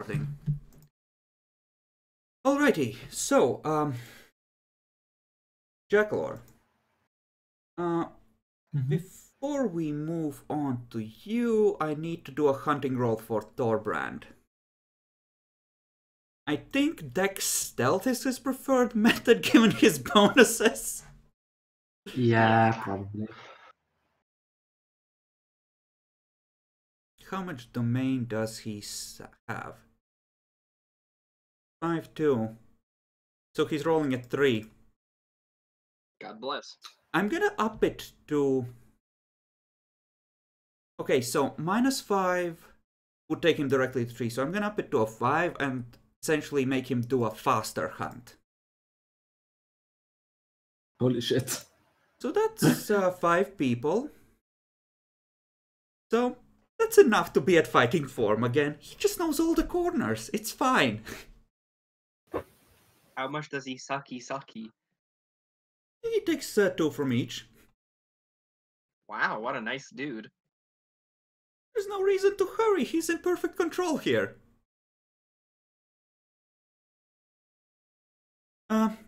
thing. Alrighty, so, Jackalor. Before we move on to you, I need to do a hunting roll for Thorbrand. I think Dex Stealth is his preferred method given his bonuses. Yeah, probably. How much domain does he have? 5-2. So he's rolling a 3. God bless. I'm gonna up it to... Okay, so -5 would take him directly to 3. So I'm gonna up it to a 5 and essentially make him do a faster hunt. Holy shit. So that's 5 people. So that's enough to be at fighting form again. He just knows all the corners. It's fine. How much does he sucky? He takes 2 from each. Wow, what a nice dude. There's no reason to hurry. He's in perfect control here.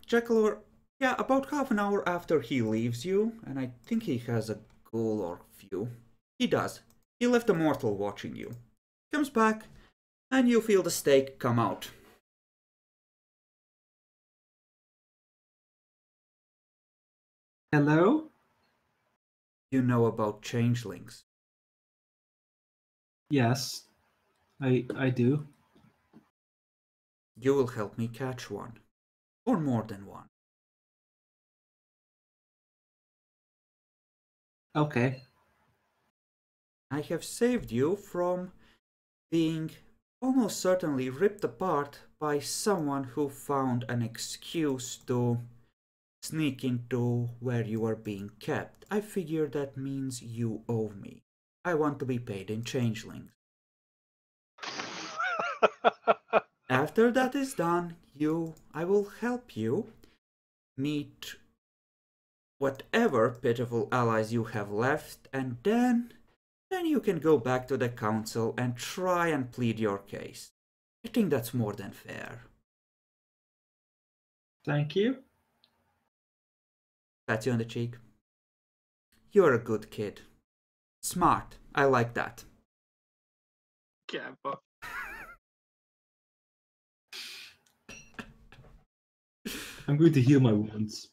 Jackalor, yeah, about half an hour after he leaves you, and I think he has a goal or few. He does. He left a mortal watching you. Comes back, and you feel the stake come out. Hello? You know about changelings. Yes, I do. You will help me catch one. Or more than one. Okay. I have saved you from being almost certainly ripped apart by someone who found an excuse to sneak into where you are being kept. I figure that means you owe me. I want to be paid in changelings. After that is done, I will help you meet whatever pitiful allies you have left, and then you can go back to the council and try and plead your case. I think that's more than fair. Thank you. Pat you on the cheek. You're a good kid. Smart. I like that. Kappa. I'm going to heal my wounds.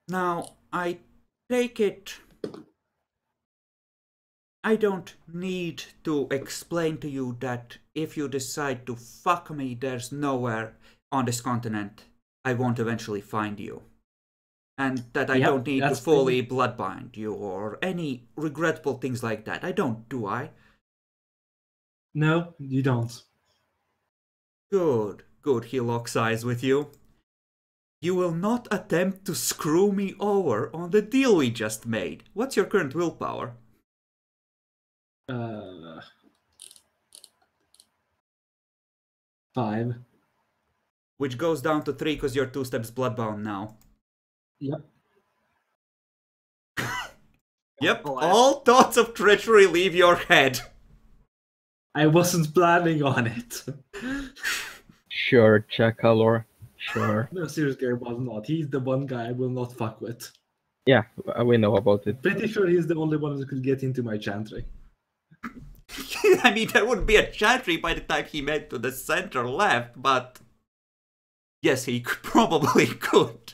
Now, I take it I don't need to explain to you that if you decide to fuck me, there's nowhere on this continent I won't eventually find you. And that I don't need to fully bloodbind you or any regrettable things like that. I don't, do I? No, you don't. Good, good, he locks eyes with you. You will not attempt to screw me over on the deal we just made. What's your current willpower? 5. Which goes down to 3 because you're 2 steps bloodbound now. Yep. Yep, all thoughts of treachery leave your head. I wasn't planning on it. Sure, Jackalor. Sure. No, seriously, I was not. He's the one guy I will not fuck with. Yeah, we know about it. Pretty sure he's the only one who could get into my chantry. I mean, there would be a chantry by the time he made to the center left, but... Yes, he probably could.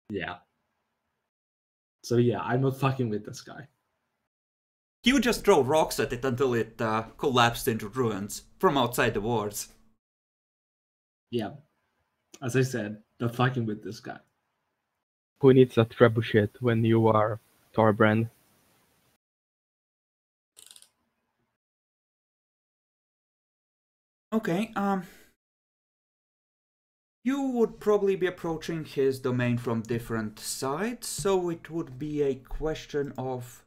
Yeah. So yeah, I'm not fucking with this guy. He would just throw rocks at it until it collapsed into ruins from outside the walls. Yeah. As I said, not fucking with this guy. Who needs a trebuchet when you are Thorbrand? Okay, you would probably be approaching his domain from different sides, so it would be a question of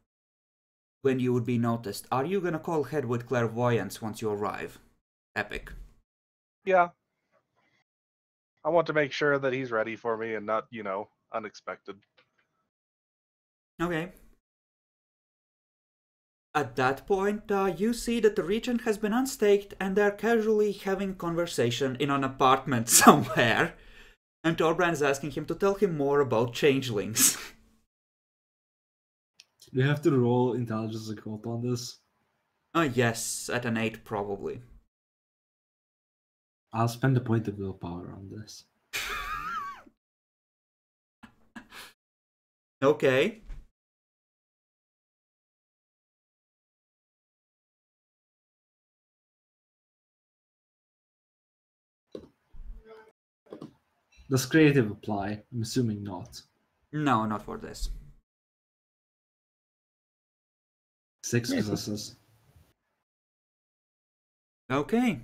when you would be noticed. Are you gonna call ahead with clairvoyance once you arrive? Epic. Yeah. I want to make sure that he's ready for me and not, unexpected. Okay. At that point, you see that the regent has been unstaked and they're casually having conversation in an apartment somewhere. And Thorbrand is asking him to tell him more about changelings. Do you have to roll intelligence and cult on this? Yes, at an 8 probably. I'll spend a point of willpower on this. Okay. Does creative apply? I'm assuming not. No, not for this. 6 Yes. successes. Okay.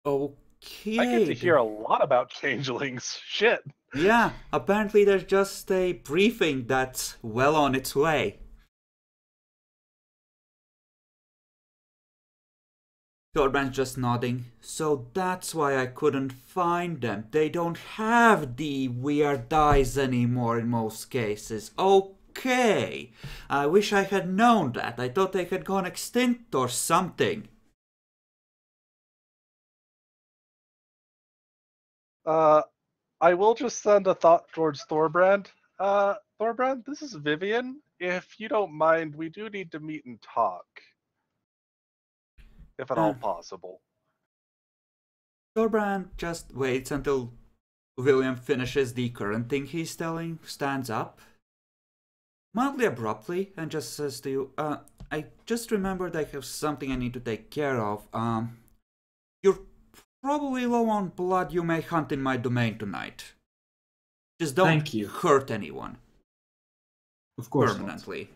Okay. I get to hear a lot about changelings. Shit. Yeah, apparently there's just a briefing that's well on its way. Thorbrand's just nodding. So that's why I couldn't find them. They don't have the weird dice anymore in most cases. Okay. I wish I had known that. I thought they had gone extinct or something. I will just send a thought towards Thorbrand. Thorbrand, this is Vivian. If you don't mind, we do need to meet and talk. If at all possible. Thorbrand just waits until William finishes the current thing he's telling, stands up, mildly abruptly, and just says to you, I just remembered I have something I need to take care of. You're probably low on blood. You may hunt in my domain tonight. Just don't Thank you. hurt anyone. Of course not. Permanently.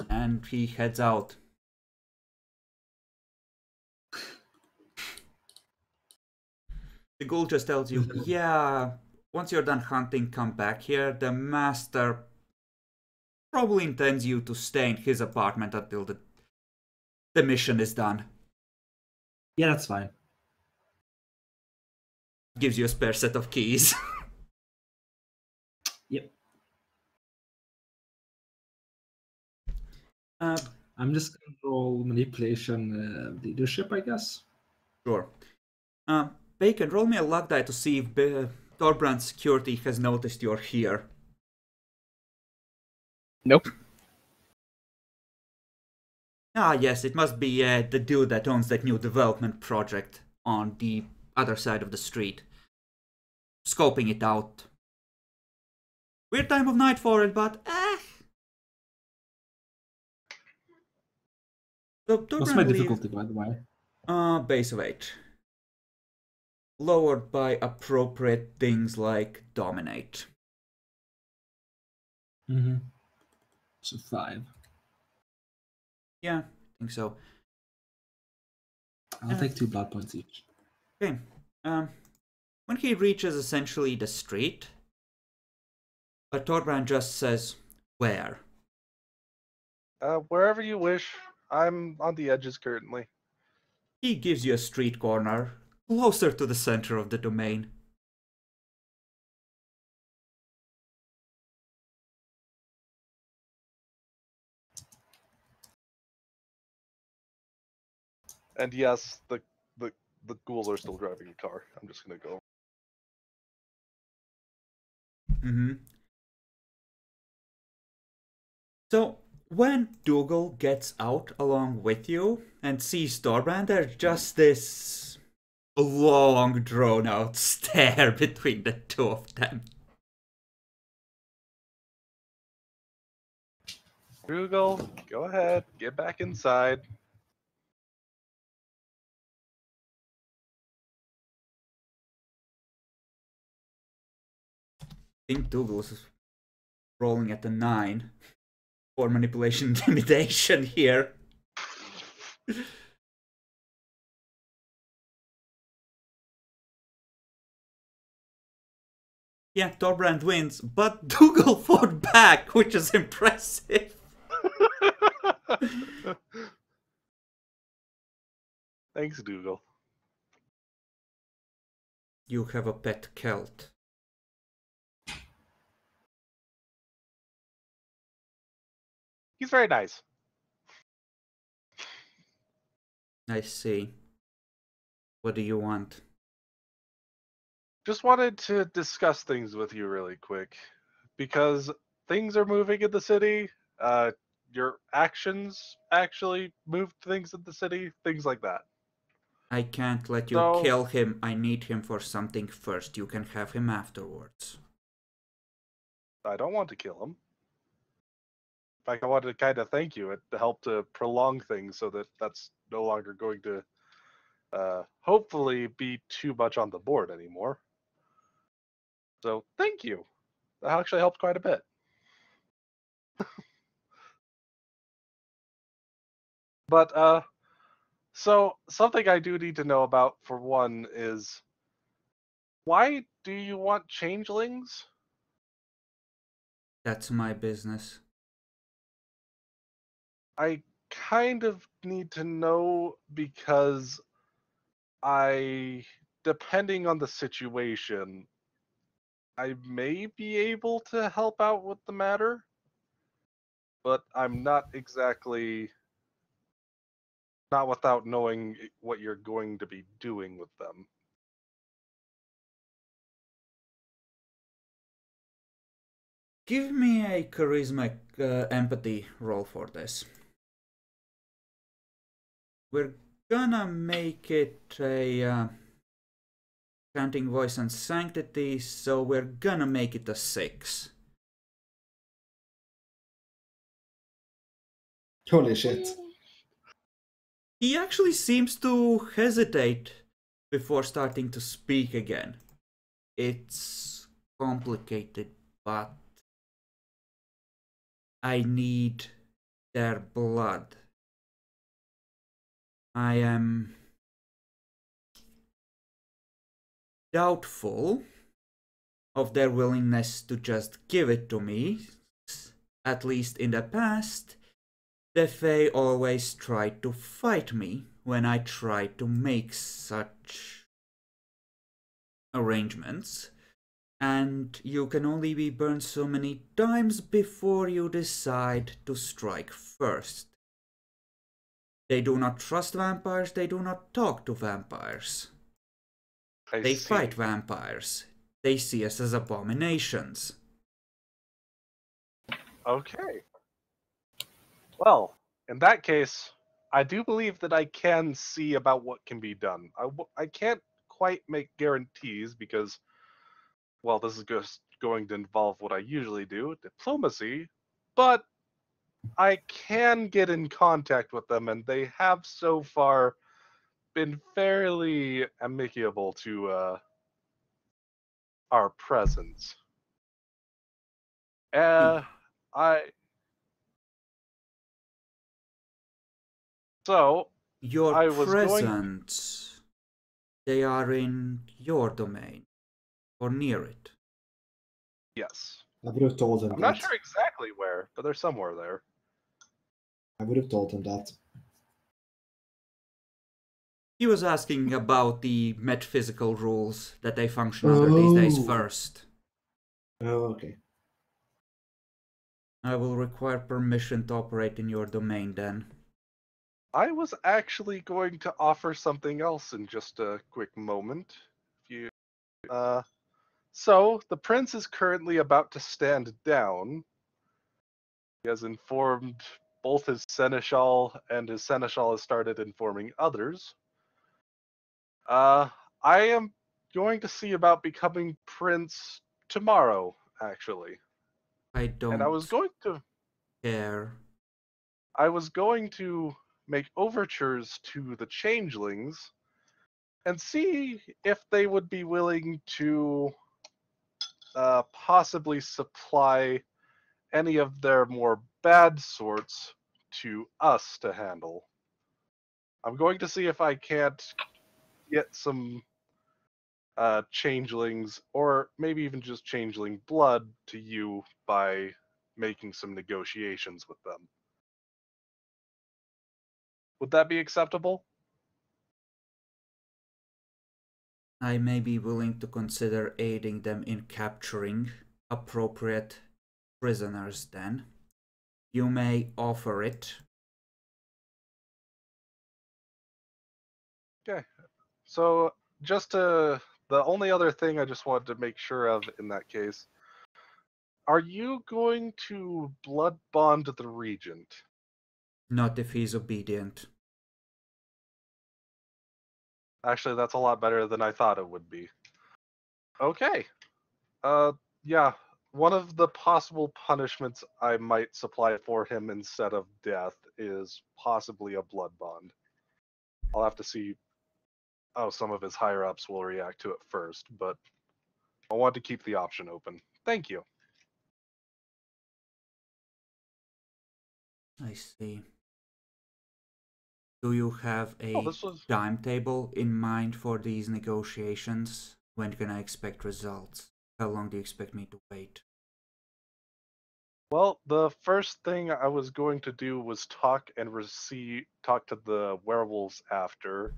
And he heads out. The ghoul just tells you, yeah, once you're done hunting, come back here. The master probably intends you to stay in his apartment until the mission is done. Yeah, that's fine. Gives you a spare set of keys. Yep. I'm just gonna roll manipulation leadership, I guess. Sure. Bacon, roll me a luck die to see if Thorbrand's security has noticed you're here. Nope. Ah, yes, it must be the dude that owns that new development project on the other side of the street. Scoping it out. Weird time of night for it, but So What's my difficulty, by the way? Base of 8. Lowered by appropriate things like dominate. Mm-hmm. So 5. Yeah, I think so. I'll take 2 blood points each. Okay. When he reaches essentially the street, Thorbrand just says, "Where?" Wherever you wish. I'm on the edges currently. He gives you a street corner, closer to the center of the domain. And yes, the ghouls are still driving a car. I'm just gonna go. So, when Dougal gets out along with you and sees Thorbrand, there's just this long, drawn-out stare between the two of them. Dougal, go ahead. Get back inside. I think Dougal's rolling at a 9 for manipulation intimidation here. Yeah, Thorbrand wins, but Dougal fought back, which is impressive. Thanks, Dougal. You have a pet Celt. He's very nice. I see. What do you want? Just wanted to discuss things with you really quick because things are moving in the city. Your actions actually moved things in the city, things like that. I can't let you So kill him. I need him for something first. You can have him afterwards. I don't want to kill him. In fact, I wanted to kind of thank you. It helped to prolong things so that that's no longer going to hopefully be too much on the board anymore. So thank you. That actually helped quite a bit. But so something I do need to know about for one is why do you want changelings? That's my business. I kind of need to know because depending on the situation, I may be able to help out with the matter, but I'm not exactly, not without knowing what you're going to be doing with them. Give me a charisma empathy roll for this. We're gonna make it a chanting voice and sanctity, so we're gonna make it a 6. Holy shit. He actually seems to hesitate before starting to speak again. It's complicated, but I need their blood. I am doubtful of their willingness to just give it to me. At least in the past, the Fae always tried to fight me when I tried to make such arrangements. And you can only be burned so many times before you decide to strike first. They do not trust vampires, they do not talk to vampires. They fight vampires. They see us as abominations. Okay. Well, in that case, I do believe that I can see about what can be done. I can't quite make guarantees because, well, this is just going to involve what I usually do, diplomacy, but I can get in contact with them, and they have so far been fairly amicable to our presence. I so Your I was going. presence, they are in your domain, or near it. Yes. I would have told him I'm that. not sure exactly where, but they're somewhere there. I would have told him that. He was asking about the metaphysical rules that they function under these days first. Oh, okay. I will require permission to operate in your domain then. I was actually going to offer something else in just a quick moment. If you, so the prince is currently about to stand down. He has informed both his seneschal, and his seneschal has started informing others. I am going to see about becoming prince tomorrow, actually. I don't And I was going to care. I was going to make overtures to the changelings and see if they would be willing to possibly supply any of their more bad sorts to us to handle. I'm going to see if I can't get some changelings, or maybe even just changeling blood to you by making some negotiations with them. Would that be acceptable? I may be willing to consider aiding them in capturing appropriate prisoners then. You may offer it. Okay. So the only other thing I just wanted to make sure of in that case, are you going to blood bond the regent? Not if he's obedient. Actually, that's a lot better than I thought it would be. Okay. Yeah. One of the possible punishments I might supply for him instead of death is possibly a blood bond. I'll have to see how some of his higher ups will react to it first, but I want to keep the option open. Thank you. I see. Do you have a this was timetable in mind for these negotiations? When can I expect results? How long do you expect me to wait? Well, the first thing I was going to do was talk to the werewolves after.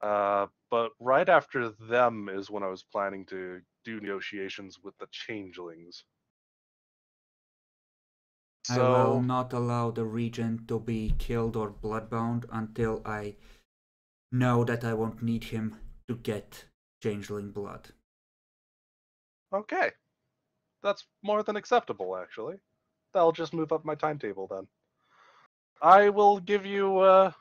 But right after them is when I was planning to do negotiations with the changelings. I will So, not allow the regent to be killed or bloodbound until I know that I won't need him to get changeling blood. okay. That's more than acceptable, actually. That'll just move up my timetable then. I will give you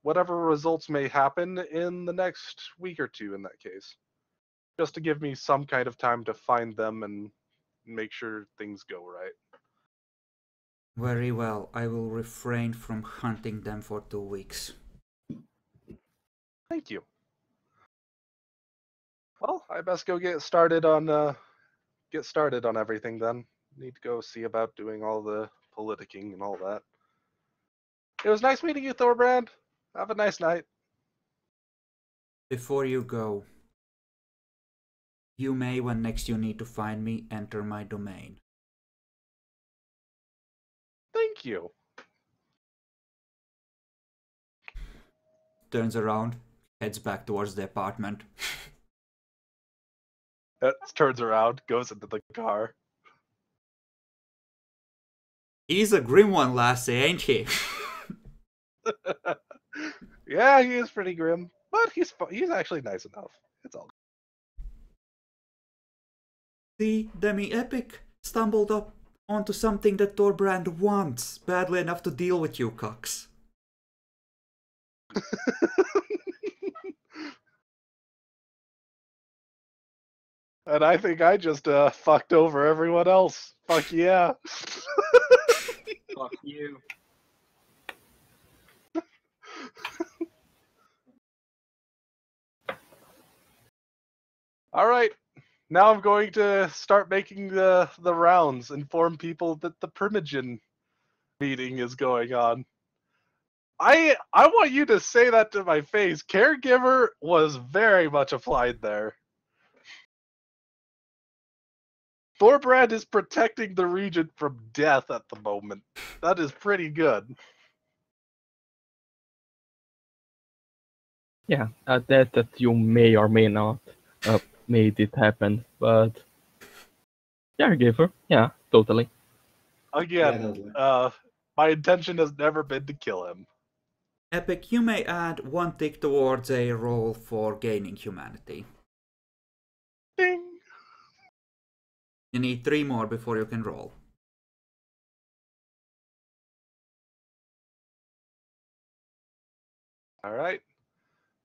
whatever results may happen in the next week or two in that case. Just to give me some kind of time to find them and make sure things go right. Very well, I will refrain from hunting them for 2 weeks. Thank you. Well, I best go get started on everything then. Need to go see about doing all the politicking and all that. It was nice meeting you, Thorbrand. Have a nice night. Before you go, you may, when next you need to find me, enter my domain. Thank you. Turns around, heads back towards the apartment. Turns around, goes into the car. He's a grim one, lassie, ain't he? Yeah, he is pretty grim, but he's actually nice enough. It's all. The demi-epic stumbled up onto something that Thorbrand wants badly enough to deal with you, cocks. And I think I just fucked over everyone else. Fuck yeah. Fuck you. All right. Now I'm going to start making the rounds, inform people that the Primogen meeting is going on. I want you to say that to my face. Caregiver was very much applied there. Thorbrand is protecting the regent from death at the moment. That is pretty good. Yeah, that you may or may not made it happen, but caregiver, yeah, totally. Again, my intention has never been to kill him. Epic, you may add 1 tick towards a roll for gaining humanity. Ding! You need 3 more before you can roll. Alright.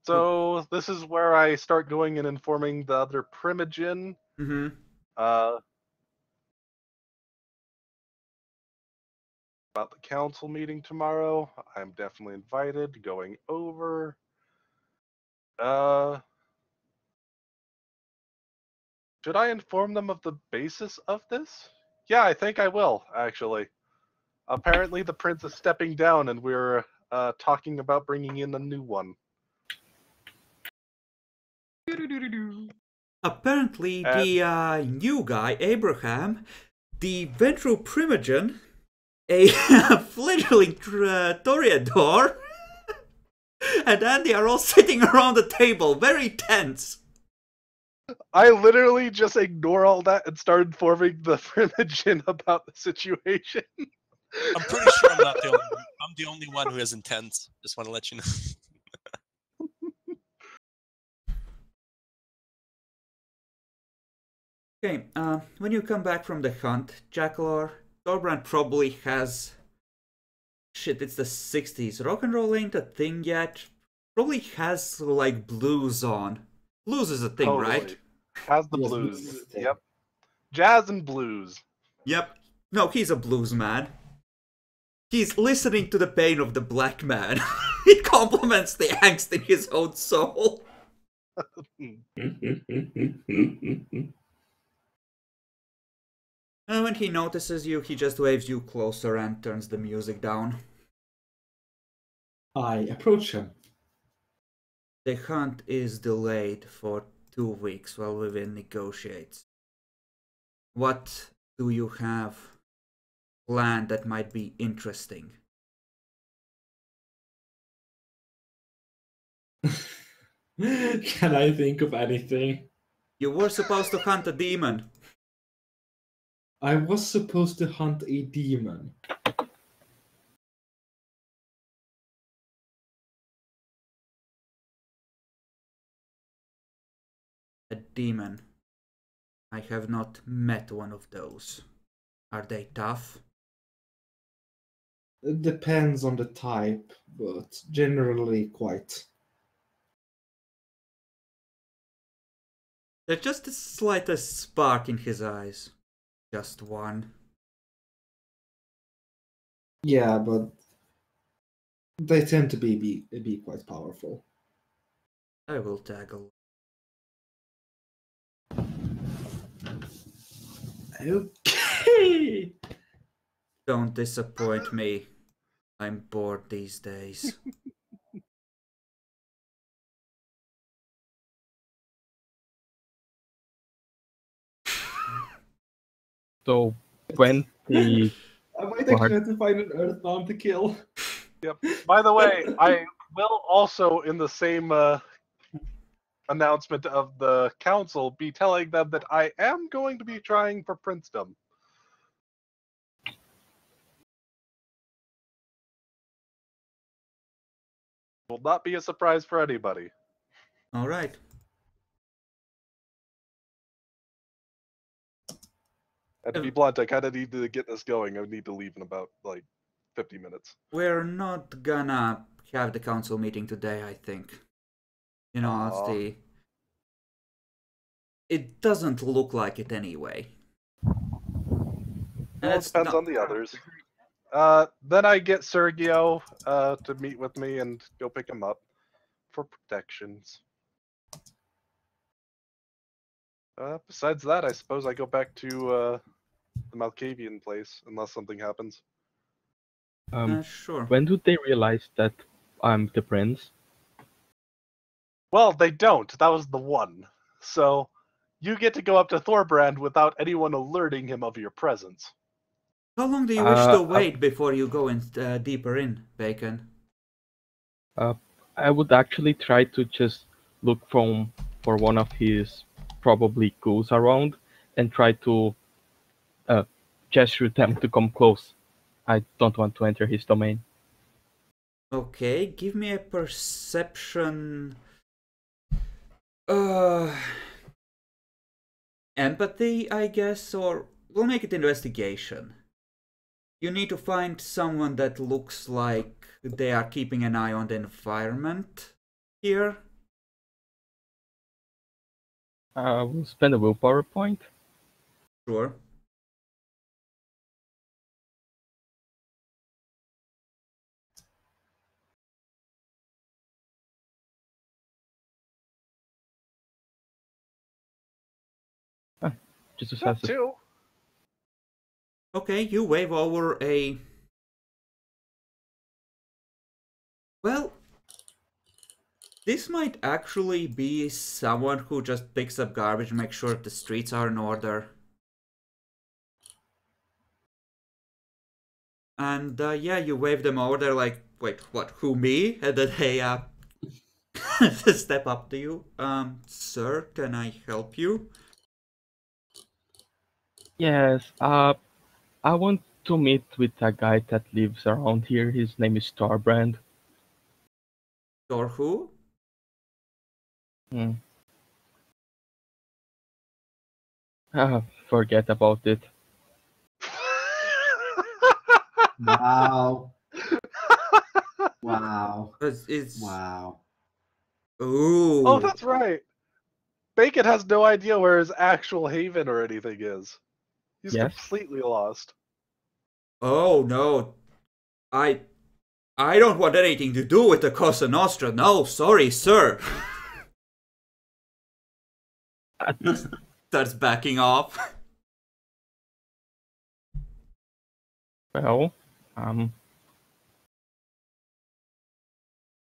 So this is where I start going and informing the other Primogen. Mm-hmm. About the council meeting tomorrow. I'm definitely invited, going over. Should I inform them of the basis of this? Yeah, I think I will, actually. Apparently the prince is stepping down and we're talking about bringing in a new one. Apparently, the new guy, Abraham, the ventral primogen, a fledgling Toreador, and Andy are all sitting around the table, very tense. I literally just ignore all that and start informing the Primogen about the situation. I'm pretty sure I'm not the only one. I'm the only one who has intent. Just want to let you know. Okay, when you come back from the hunt, Jacklar, Thorbrand probably has... Shit, it's the 60s. Rock and roll ain't a thing yet. Probably has, like, blues on. Blues is a thing, Totally. right? Has the Yes, blues. blues is a thing. Yep. Jazz and blues. Yep. No, he's a blues man. He's listening to the pain of the black man. It complements the angst in his own soul. And when he notices you, he just waves you closer and turns the music down. I approach him. The hunt is delayed for 2 weeks while Vivian negotiates. What do you have planned that might be interesting? Can I think of anything? You were supposed to hunt a demon. I was supposed to hunt a demon. A demon. I have not met one of those. Are they tough? It depends on the type, but generally quite. There's just the slightest spark in his eyes. Just one. Yeah, but they tend to be quite powerful. I will tackle. Okay. Don't disappoint me. I'm bored these days. So 20. I might actually have to find an earthbound to kill. Yep. By the way, I will also, in the same announcement of the council, be telling them that I am going to be trying for princedom. Will not be a surprise for anybody. All right. And to be blunt, I kind of need to get this going. I need to leave in about, like, 50 minutes. We're not gonna have the council meeting today, I think. You know, it's the... It doesn't look like it anyway. Well, it depends on the others. Then I get Sergio to meet with me and go pick him up for protections. Besides that, I suppose I go back to the Malkavian place, unless something happens. Sure. When do they realize that I'm the prince? Well, they don't. That was the one. So, you get to go up to Thorbrand without anyone alerting him of your presence. How long do you wish to wait before you go in deeper in, Bacon? I would actually try to just look for one of his probably ghouls around and try to gesture them to come close. I don't want to enter his domain. Okay, give me a perception... empathy, I guess, or we'll make it investigation. You need to find someone that looks like they are keeping an eye on the environment here. We'll spend a willpower point. Sure. Just Not two. Okay, you wave over a... Well, this might actually be someone who just picks up garbage and makes sure the streets are in order. And yeah, you wave them over, they're like, wait, what, who, me? And then they step up to you. Sir, can I help you? Yes, I want to meet with a guy that lives around here. His name is Starbrand. Or who? Hmm. Forget about it. Wow. Wow. It's Wow. ooh. Oh, that's right. Bacon has no idea where his actual haven or anything is. He's Yes. completely lost. Oh no. I don't want anything to do with the Cosa Nostra. No, sorry, sir. Starts backing off. Well,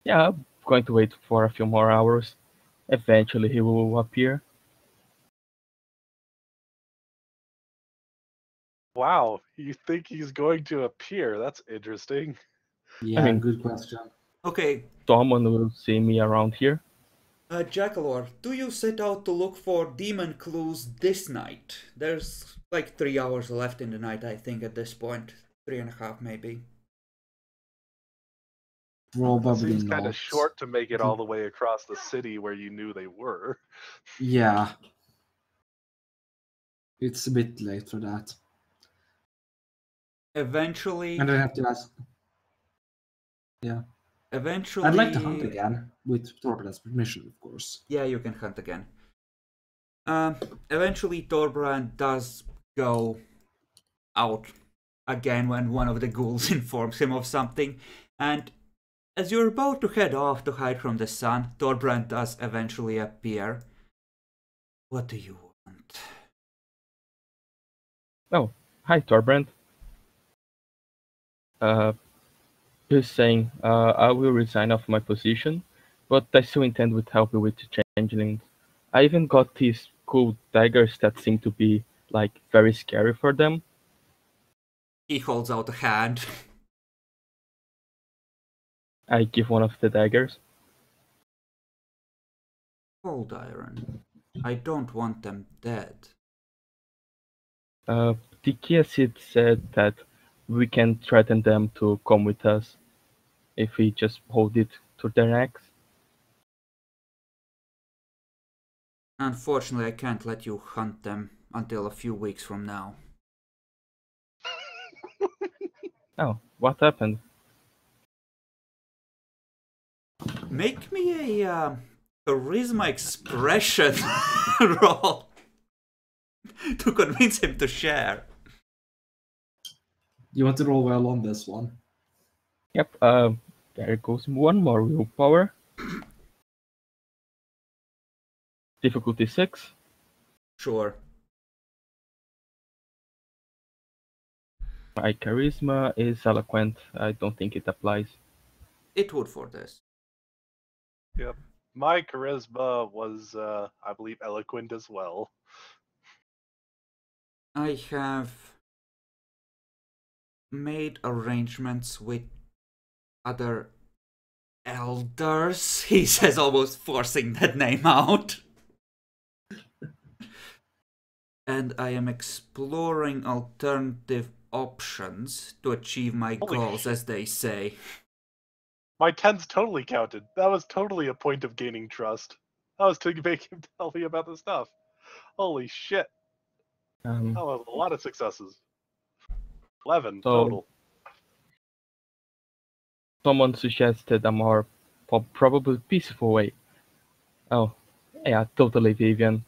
yeah, I'm going to wait for a few more hours. Eventually he will appear. Wow, you think he's going to appear? That's interesting. Yeah, mean- good question. Okay, Someone will see me around here. Jackalor, do you set out to look for demon clues this night? There's like 3 hours left in the night, I think, at this point. 3.5 maybe. Probably Seems not. kind of short to make it all the way across the city where you knew they were. Yeah. It's a bit late for that. Eventually, And I have to ask. Yeah. eventually... I'd like to hunt again, with Torbrand's permission, of course. Yeah, you can hunt again. Eventually Thorbrand does go out again when one of the ghouls informs him of something, and as you're about to head off to hide from the sun, Thorbrand does eventually appear. What do you want? Oh, hi Torbrand. Just saying, I will resign off my position, but I still intend with helping with the changelings. I even got these cool daggers that seem to be like very scary for them. He holds out a hand. I give one of the daggers. Cold iron. I don't want them dead. The Kiasid said that we can threaten them to come with us if we just hold it to their necks. Unfortunately, I can't let you hunt them until a few weeks from now. Oh, what happened? Make me a charisma expression roll to convince him to share. You want to roll well on this one? Yep, there goes one more willpower. Difficulty 6. Sure. My charisma is eloquent. I don't think it applies. It would for this. Yep. My charisma was, I believe, eloquent as well. I have made arrangements with other elders, he says, almost forcing that name out. And I am exploring alternative options to achieve my Holy goals, shit. as they say. My 10s totally counted. That was totally a point of gaining trust. That was to make him tell me about the stuff. Holy shit. That was a lot of successes. 11 So- total. Someone suggested a more probably peaceful way. Oh, yeah, totally, Vivian.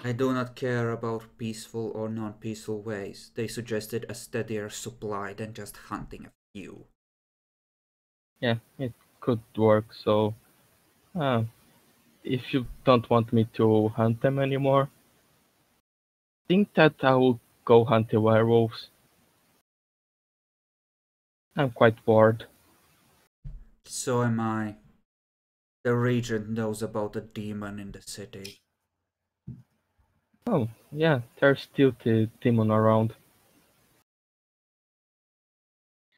I do not care about peaceful or non-peaceful ways. They suggested a steadier supply than just hunting a few. Yeah, it could work. So, if you don't want me to hunt them anymore, think that I will go hunt the werewolves. I'm quite bored. So am I. The regent knows about a demon in the city. Oh, yeah, there's still the demon around.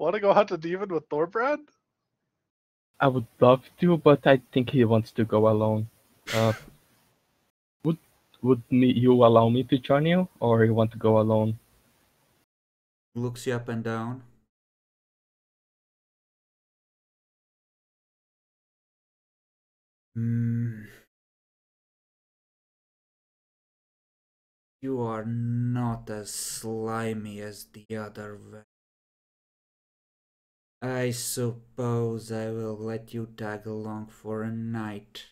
Want to go hunt a demon with Thorbrand? I would love to, but I think he wants to go alone. Would you allow me to join you, or you want to go alone? Looks you up and down. You are not as slimy as the other. I suppose I will let you tag along for a night.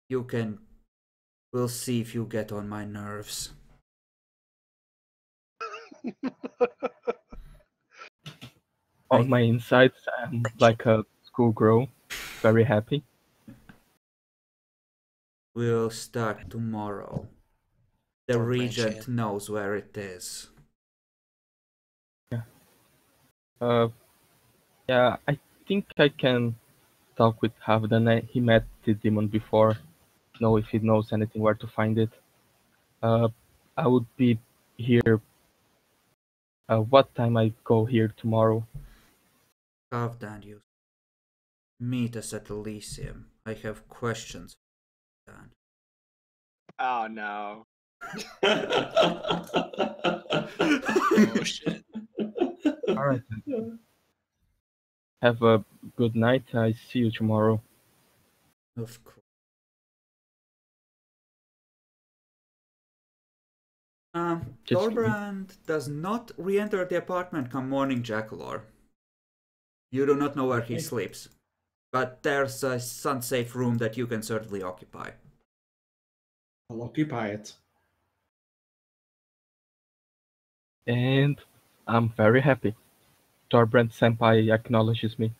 We'll see if you get on my nerves. On my insides, I'm like a schoolgirl, very happy. We'll start tomorrow. The Or branch regent hand. knows where it is. Yeah, I think I can talk with Havdan. He met the demon before. Know if he knows anything where to find it. I would be here. What time I go here tomorrow? Halfdan, you meet us at Elysium. I have questions. Dan. Oh no. Oh shit. All right. Then. Have a good night. I see you tomorrow. Of course. Just- Thorbrand does not re-enter the apartment come morning, Jackalor. You do not know where he sleeps, but there's a sun-safe room that you can certainly occupy. I'll occupy it. And I'm very happy. Thorbrand Senpai acknowledges me.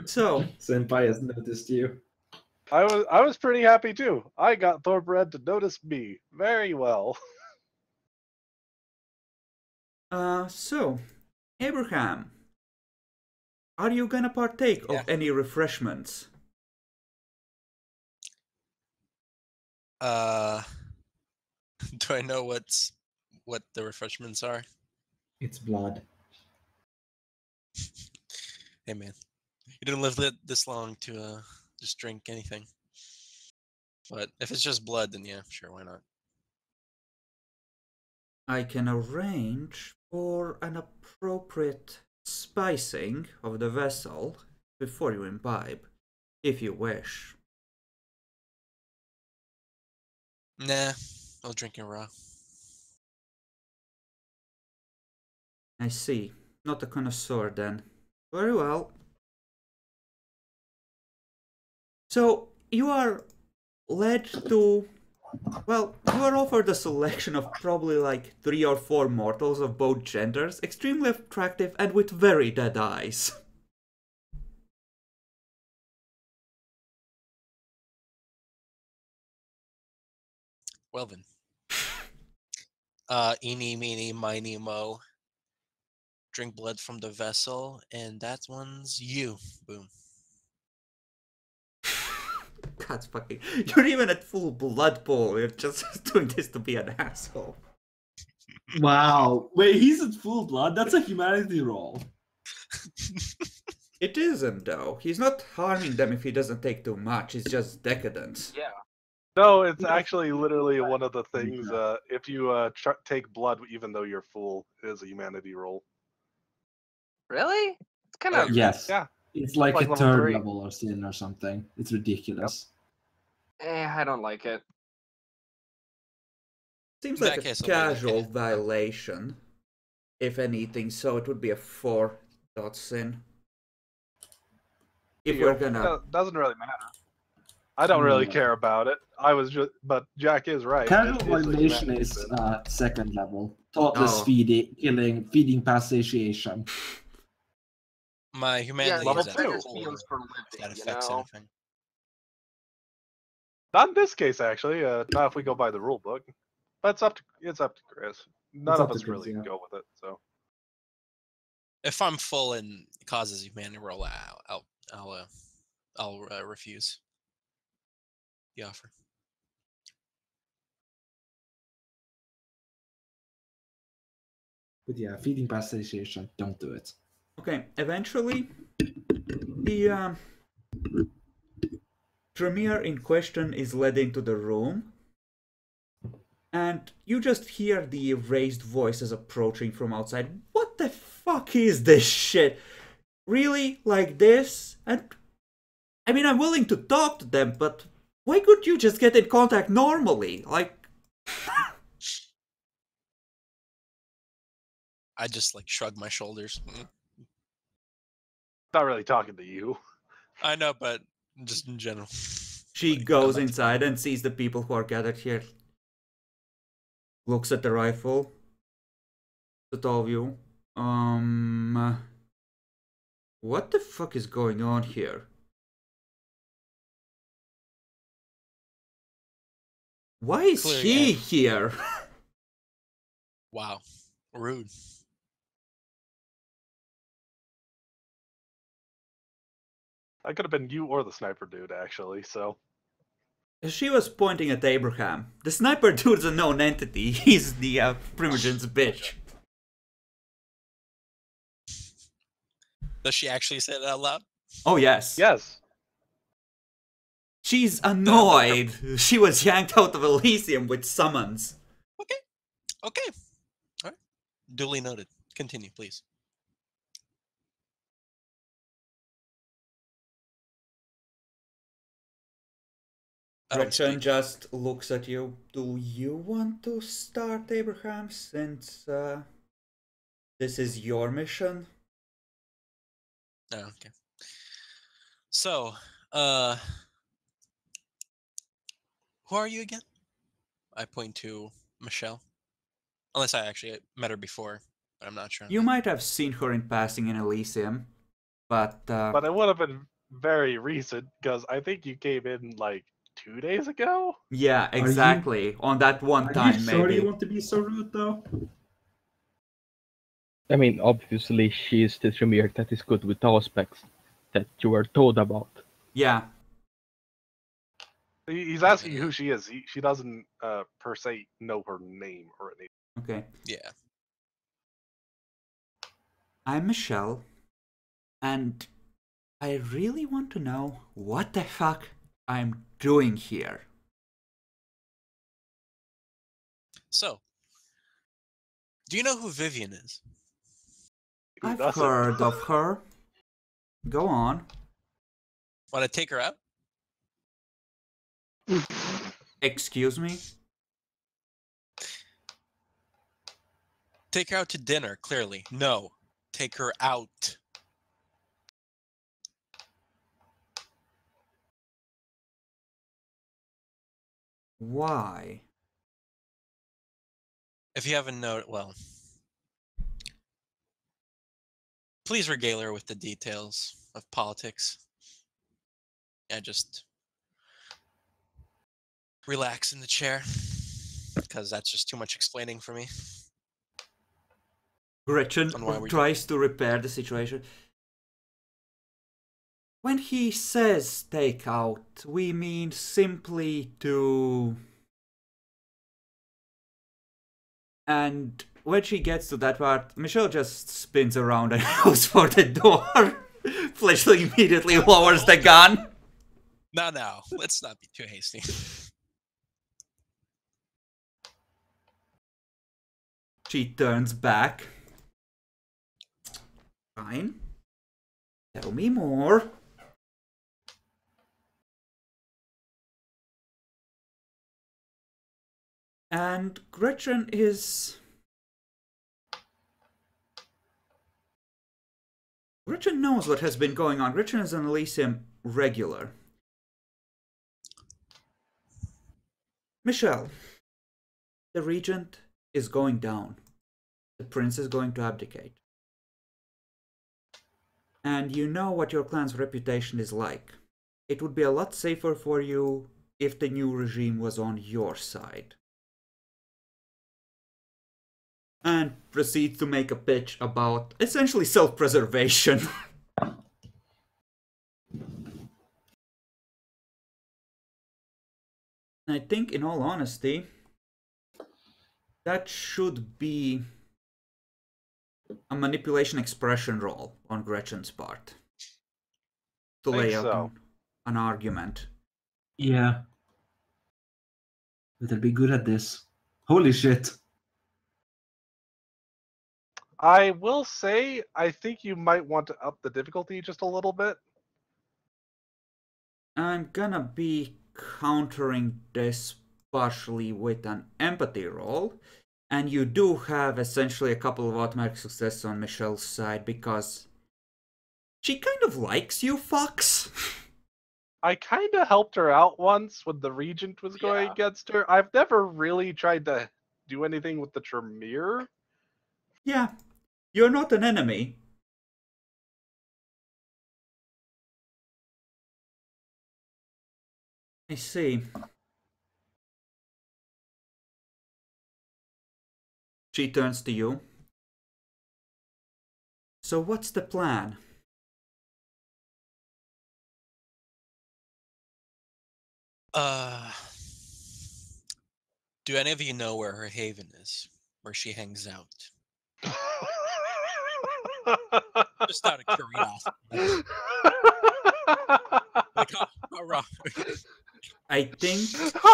So, Senpai has noticed you. I was pretty happy too. I got Thorbrand to notice me very well. so, Abraham, are you gonna partake Yeah. of any refreshments? Do I know what the refreshments are? It's blood. Hey man, you didn't live this long to just drink anything. But if it's just blood, then yeah, sure, why not? I can arrange for an appropriate spicing of the vessel before you imbibe, if you wish. Nah, I'll drink it raw. I see. Not a connoisseur then. Very well. So, you are led to... Well, you are offered a selection of probably like 3 or 4 mortals of both genders, extremely attractive and with very dead eyes. Well then. Eeny, meeny, miny, mo. Drink blood from the vessel, and that one's you. Boom. God fucking... You're even at full blood bowl, you're just doing this to be an asshole. Wow. Wait, he's at full blood? That's a humanity roll. It isn't though. He's not harming them if he doesn't take too much, it's just decadence. Yeah. No, it's actually literally one of the things. If you take blood, even though you're full, it is a humanity roll. Really? It's kind Oh, of. Yes. Yeah. It's like Like a level third 3. level of sin or something. It's ridiculous. I don't like it. Seems In like that a case, I'll let you casual hit. violation. If anything, so it would be a 4 dot sin. If we're gonna... Doesn't really matter. I don't really Yeah. care about it. I was just, but Jack is right. Casual It is a violation humanity is sin. second level. Thoughtless Oh. feeding past satiation. My humanity level is at 2. full, Feels for if that living, you affects know? anything. Not in this case, actually. Not if we go by the rule book. But it's up to Chris. None It's of up to us Chris, really yeah. go with it. So If I'm full and it causes humanity roll, I'll refuse the offer. But yeah, feeding past satiation, don't do it. Okay, eventually, the Tremere in question is led into the room. And you just hear the raised voices approaching from outside. What the fuck is this shit? Really? Like this? And I mean, I'm willing to talk to them, but why couldn't you just get in contact normally? Like... I just like shrug my shoulders. Not really talking to you. I know, but just in general. She Like, goes I'm not- inside and sees the people who are gathered here. Looks at the rifle. At all of you. What the fuck is going on here? Why is Clearing he air. here? Wow, rude. I could have been you or the sniper dude, actually. So She was pointing at Abraham. The sniper dude's a known entity. He's the Primogen's bitch. Does she actually say that out loud? Oh yes. yes, She's annoyed. She was yanked out of Elysium with summons. Okay. All right. Duly noted. Continue, please. I don't Gretchen speak. just looks at you. Do you want to start, Abraham, since this is your mission? Oh, okay. So, who are you again? I point to Michelle. Unless I actually met her before, but I'm not sure. You might have seen her in passing in Elysium, but but it would have been very recent because I think you came in like 2 days ago. yeah, exactly. On that one Are time, you sure maybe. you want to be so rude, though? I mean, obviously, she is the Tremere that is good with aspects that you were told about. Yeah. He's asking who she is. She doesn't per se know her name or anything. Okay. Yeah. I'm Michelle, and I really want to know what the fuck I'm doing here. So, do you know who Vivian is? Who I've doesn't? heard of her. Go on. Want to take her out? Excuse me? Take her out to dinner, clearly. No. Take her out. Why? If you haven't noted, well, please regale her with the details of politics. Yeah, just relax in the chair, because that's just too much explaining for me. Gretchen On why we're tries to repair the situation. When he says take out, we mean simply to... And when she gets to that part, Michelle just spins around and goes for the door. Fletchley immediately lowers the gun. No, let's not be too hasty. She turns back. Fine. Tell me more. And Gretchen is... Gretchen knows what has been going on. Gretchen is an Elysium regular. Michelle, the regent is going down. The prince is going to abdicate. And you know what your clan's reputation is like. It would be a lot safer for you if the new regime was on your side. And proceeds to make a pitch about essentially self-preservation. I think, in all honesty, that should be a manipulation expression roll on Gretchen's part. To Think lay out so. an argument. Yeah. Better be good at this. Holy shit. I will say, I think you might want to up the difficulty just a little bit. I'm gonna be countering this partially with an empathy roll. And you do have essentially a couple of automatic successes on Michelle's side because she kind of likes you, Fox. I kind of helped her out once when the Regent was going Yeah. against her. I've never really tried to do anything with the Tremere. Yeah, you're not an enemy. I see. She turns to you. So what's the plan? Do any of you know where her haven is? Where she hangs out? Just out of curiosity. Like, how wrong? I think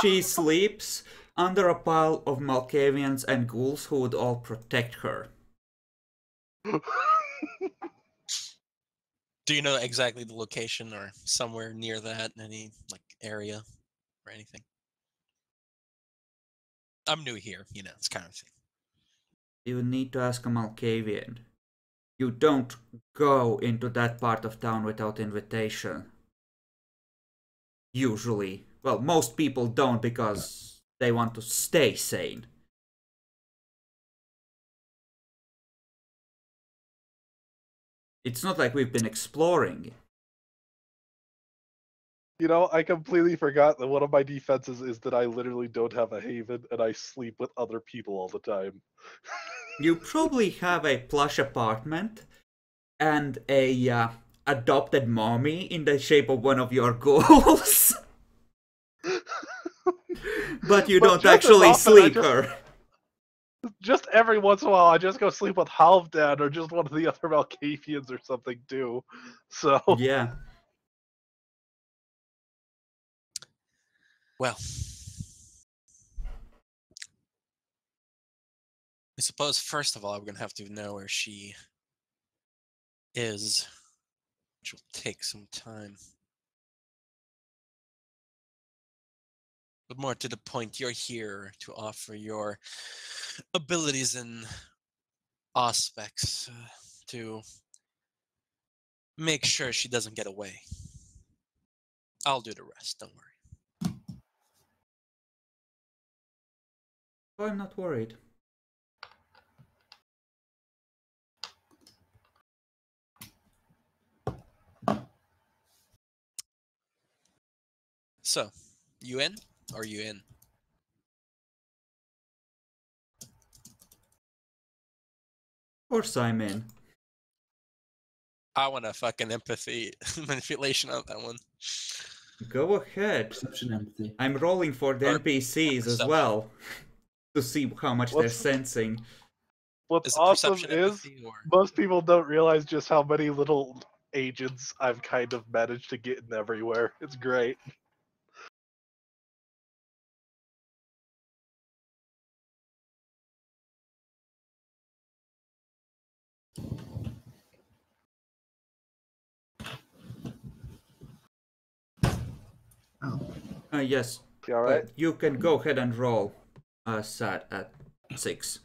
she sleeps under a pile of Malkavians and ghouls who would all protect her. Do you know exactly the location or somewhere near that, in any like area or anything? I'm new here, you know, it's kind of thing. You need to ask a Malkavian. You don't go into that part of town without invitation. Usually. Well, most people don't because they want to stay sane. It's not like we've been exploring. You know, I completely forgot that one of my defenses is that I literally don't have a haven and I sleep with other people all the time. You probably have a plush apartment and a adopted mommy in the shape of one of your ghouls. But you don't just as actually often, sleep her. Just every once in a while, I just go sleep with Halfdan or just one of the other Malkavians or something too. So Yeah. Well, I suppose first of all, we're gonna have to know where she is, which will take some time. But more to the point, you're here to offer your abilities and aspects to make sure she doesn't get away. I'll do the rest, don't worry. Oh, I'm not worried. So, you in? Or you in? Of course I'm in. I want a fucking empathy manipulation on that one. Go ahead. Perception empathy. I'm rolling for the Or NPCs as perception. well. To see how much they're What's- sensing. what's Is it awesome perception is empathy or most people don't realize just how many little agents I've kind of managed to get in everywhere. It's great. Yes. You alright? You can go ahead and roll sad at 6.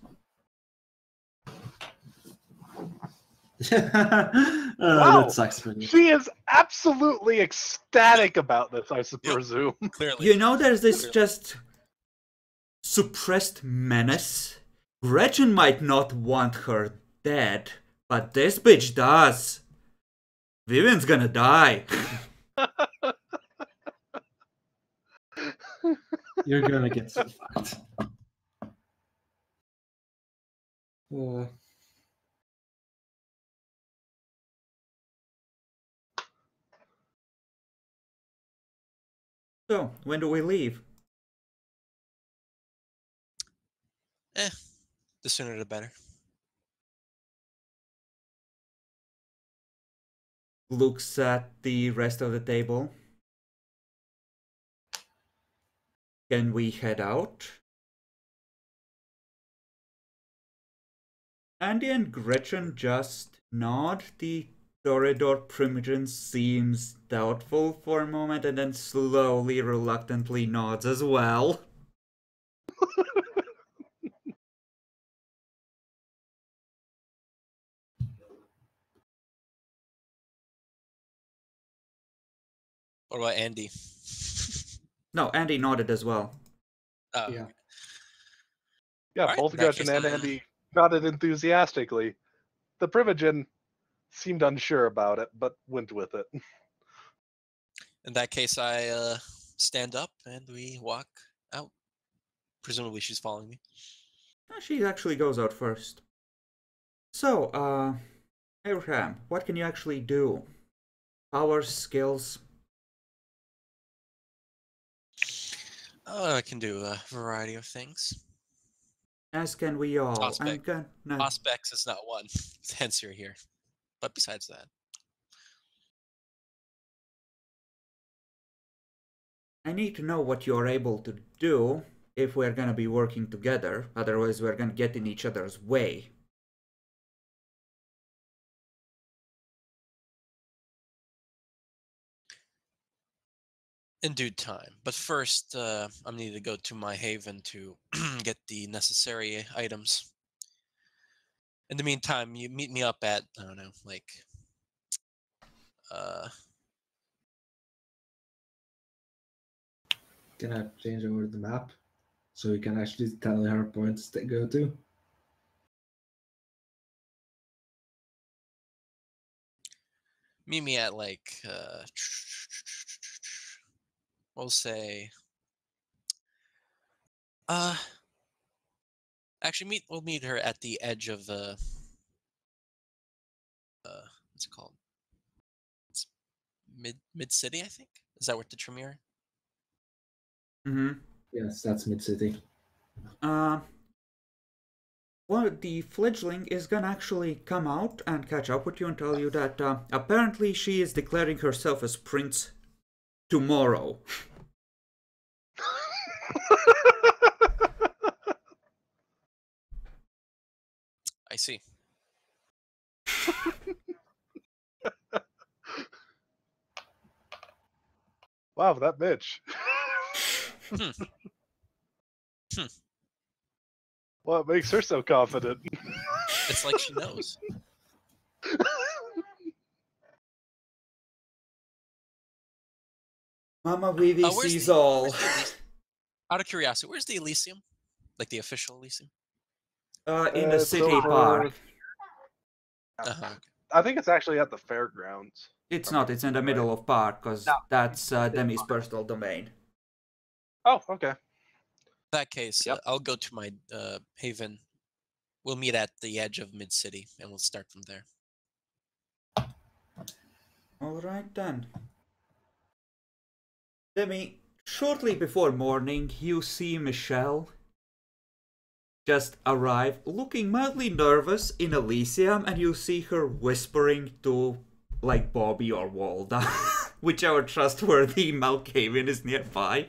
Wow. That sucks for you. She is absolutely ecstatic about this, I presume. clearly? You know there's this Clearly. just suppressed menace? Gretchen might not want her dead, but this bitch does. Vivian's gonna die. You're gonna get so fucked. So, when do we leave? The sooner the better. Looks at the rest of the table. Can we head out? Andy and Gretchen just nod. The Toreador Primogen seems doubtful for a moment and then slowly, reluctantly nods as well. What about Andy? No, Andy nodded as well. Oh, Yeah. Yeah, Alright, both in that Gretchen case, and Andy nodded enthusiastically. The Primogen seemed unsure about it, but went with it. in that case, I stand up and we walk out. Presumably, she's following me. She actually goes out first. So, Abraham, what can you actually do? Powers, skills? I can do a variety of things. As can we all. Prospect. I'm gonna... Prospects is not one, hence you're here. But besides that, I need to know what you're able to do if we're gonna be working together. Otherwise, we're gonna get in each other's way. in due time. But first, I need to go to my haven to get the necessary items. In the meantime, you meet me up at, I don't know, like, Can I change over the map so you can actually tell her points to go to? meet me at like, we'll say, actually we'll meet her at the edge of the, what's it called? It's mid city, I think. Is that what the Tremere? Mm-hmm. Yes, that's mid-city. Well, the fledgling is gonna actually come out and catch up with you and tell you that apparently she is declaring herself as prince tomorrow. I see. Wow, that bitch. What makes her so confident? It's like she knows. Mama Vivi Where's sees the- all. where's the Elysium? Out of curiosity, where's the Elysium? Like the official Elysium? In the It's city over- park. Okay. I think it's actually at the fairgrounds. It's not, it's in the middle of park, because No, that's Demi's personal domain. Oh, okay. In that case, Yep. I'll go to my haven. We'll meet at the edge of mid city, and we'll start from there. Alright then. Demi, shortly before morning, you see Michelle just arrive, looking mildly nervous in Elysium, and you see her whispering to, like, Bobby or Walda, whichever trustworthy Malkavian is nearby.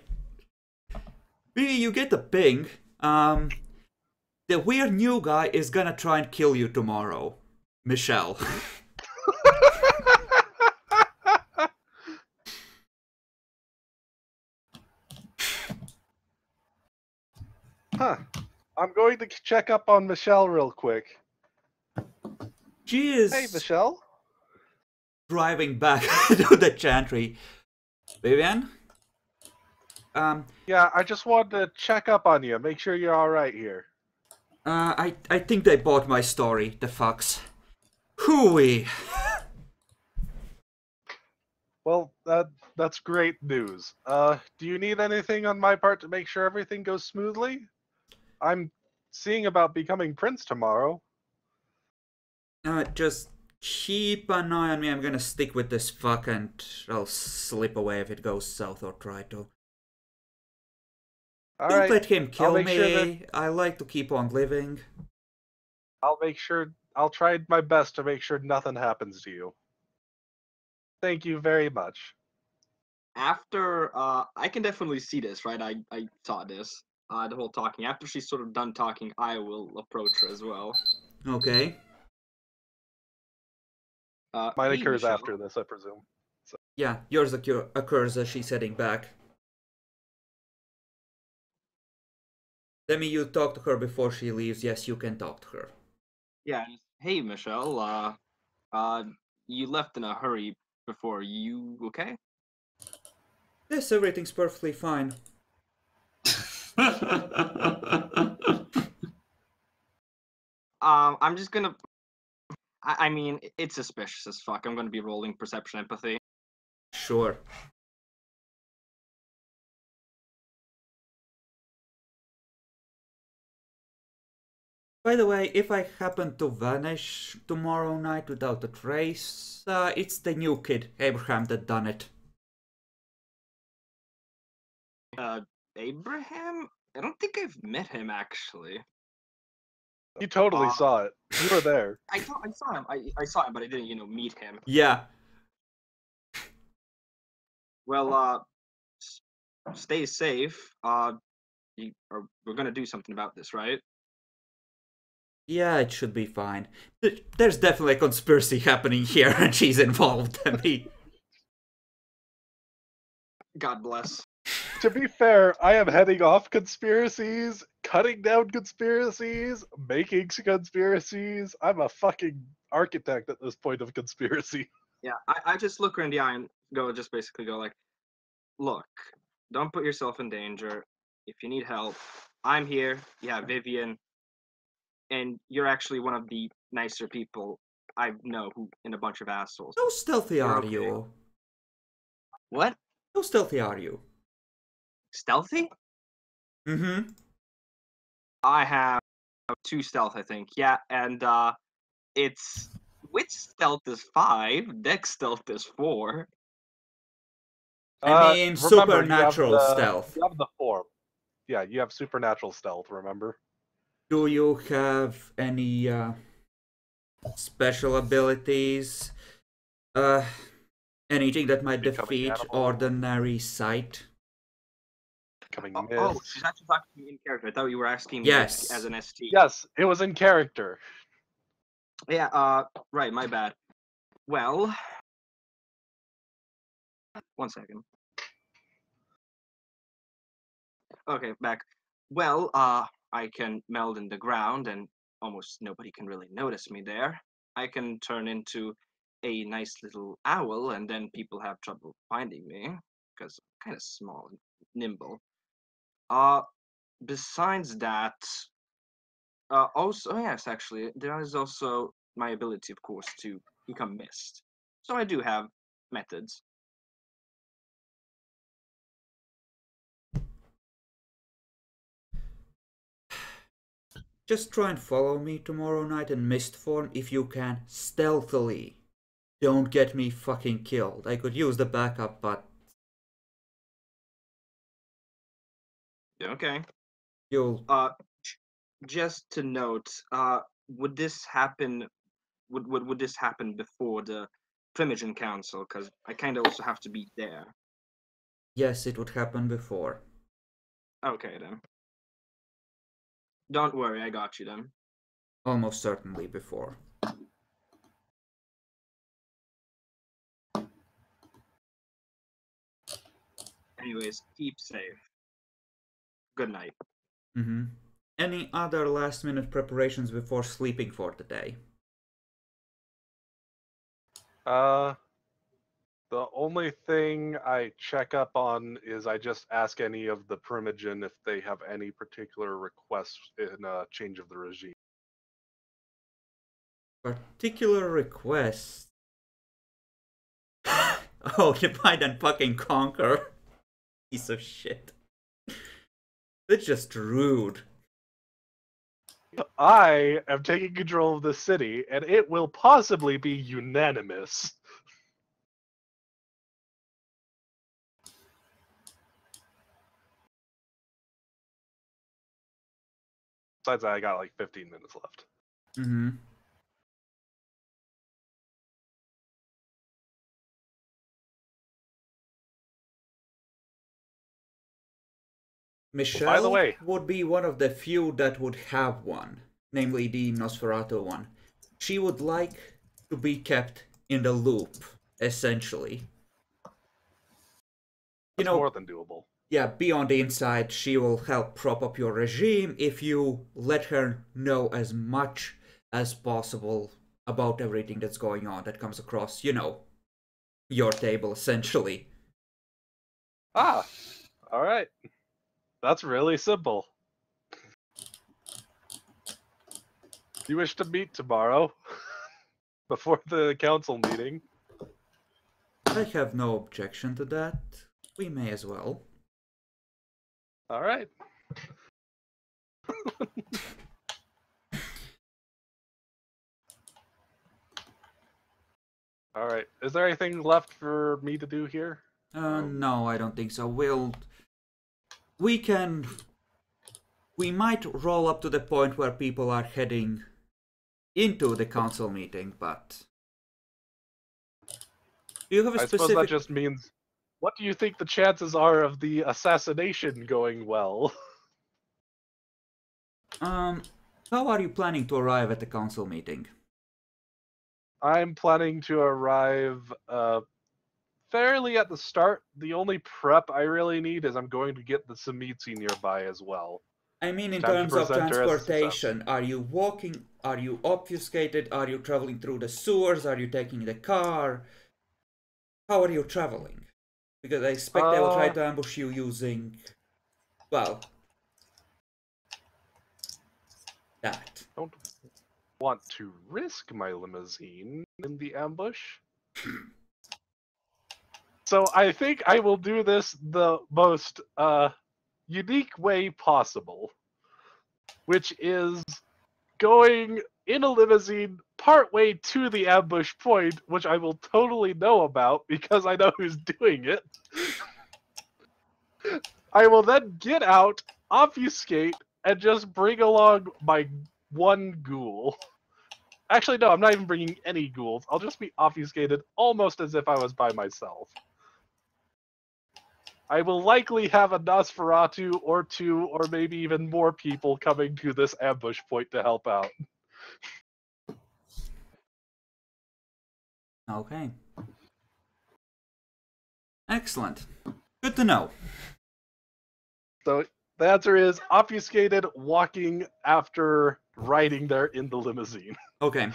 Vivi, you get a ping. The weird new guy is gonna try and kill you tomorrow. Michelle. Huh. I'm going to check up on Michelle real quick. She is Hey, Michelle. driving back to the chantry. Vivian? Yeah, I just wanted to check up on you, make sure you're all right here. I think they bought my story, the fucks. Hooey! Well, that's great news. Do you need anything on my part to make sure everything goes smoothly? I'm seeing about becoming prince tomorrow. Just keep an eye on me. I'm gonna stick with this fuck and I'll slip away if it goes south or try to. All Don't right. let him kill make me. sure I like to keep on living. I'll try my best to make sure nothing happens to you. Thank you very much. After I can definitely see this, right? I saw this. The whole talking. After she's sort of done talking, I will approach her as well. Okay. Mine hey, occurs Michelle. after this, I presume. Yeah, yours occurs as she's heading back. Demi, you talk to her before she leaves. Yes, you can talk to her. Yeah. Hey, Michelle. You left in a hurry before. You okay? Yes, everything's perfectly fine. I'm just gonna. I mean, it's suspicious as fuck. I'm gonna be rolling perception empathy. Sure. By the way, if I happen to vanish tomorrow night without a trace, it's the new kid, Abraham, that done it. Abraham? I don't think I've met him actually. You totally saw it. You were there. I saw him. I saw him, but I didn't, meet him. Yeah. Well, stay safe. We're gonna do something about this, right? Yeah, it should be fine. There's definitely a conspiracy happening here, and she's involved, Demi. God bless. To be fair, I am heading off conspiracies, cutting down conspiracies, making conspiracies. I'm a fucking architect at this point of conspiracy. Yeah, I just look her in the eye and basically go like, look, don't put yourself in danger. If you need help, I'm here. Yeah, Vivian, and you're actually one of the nicer people I know who in a bunch of assholes. How stealthy You're are okay. you? What? How stealthy are you? Stealthy? Mm-hmm. I have 2 stealth, I think. Yeah, and it's wit stealth is 5, dex stealth is 4. I mean, Remember, supernatural stealth. You have the form. Yeah, you have supernatural stealth, remember? Do you have any special abilities? Anything that might Becoming defeat animal. ordinary sight? Becoming Oh, mist. she's actually talking to me in character. I thought you were asking me Yes. as an ST. Yes, it was in character. Yeah, right, my bad. Well, one second. Okay, back. Well, I can meld in the ground and almost nobody can really notice me there. I can turn into a nice little owl and then people have trouble finding me because I'm kind of small and nimble. Besides that, also, yes, actually, there is also my ability, of course, to become mist. So I do have methods. Just try and follow me tomorrow night in mist form if you can, stealthily. Don't get me fucking killed. I could use the backup, but Okay. you'll... Just to note, would this happen? Would this happen before the Primogen Council? Because I kind of also have to be there. Yes, it would happen before. Okay then. Don't worry, I got you then. Almost certainly before. Anyways, keep safe. Good night. Mm-hmm. Any other last minute preparations before sleeping for the day? The only thing I check up on is I just ask any of the Primogen if they have any particular requests in a change of the regime. Particular request? Oh, divide and fucking conquer. Piece of shit. That's just rude. I am taking control of the city, and it will possibly be unanimous. Besides that, I got like 15 minutes left. Mm-hmm. Michelle By the way, would be one of the few that would have one. namely the Nosferatu one. She would like to be kept in the loop, essentially. That's more than doable. Yeah, be on the inside. She will help prop up your regime if you let her know as much as possible about everything that's going on that comes across, your table, essentially. Ah, all right. That's really simple. You wish to meet tomorrow before the council meeting? I have no objection to that. We may as well. All right. All right. Is there anything left for me to do here? No, I don't think so. We might roll up to the point where people are heading into the council meeting, but do you have a I specific... suppose that just means, what do you think the chances are of the assassination going well? How are you planning to arrive at the council meeting? I'm planning to arrive fairly at the start. The only prep I really need is I'm going to get the Samitsi nearby as well. I mean, in Time to terms of present her as a success. transportation, are you walking? Are you obfuscated? Are you traveling through the sewers? Are you taking the car? How are you traveling? Because I expect they will try to ambush you using, well, that. Don't want to risk my limousine in the ambush. So I think I will do this the most unique way possible, which is going in a limousine partway to the ambush point, which I will totally know about because I know who's doing it. I will then get out, obfuscate, and just bring along my one ghoul. Actually, no, I'm not even bringing any ghouls. I'll just be obfuscated almost as if I was by myself. I will likely have a Nosferatu or two, or maybe even more people coming to this ambush point to help out. Okay. Excellent. Good to know. So the answer is obfuscated, walking after riding there in the limousine. Okay.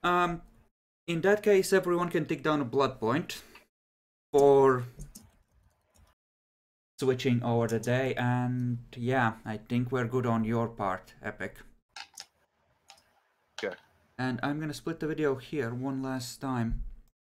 In that case, everyone can take down a blood point for switching over the day, and yeah, I think we're good on your part, Epic. Okay. And I'm gonna split the video here one last time.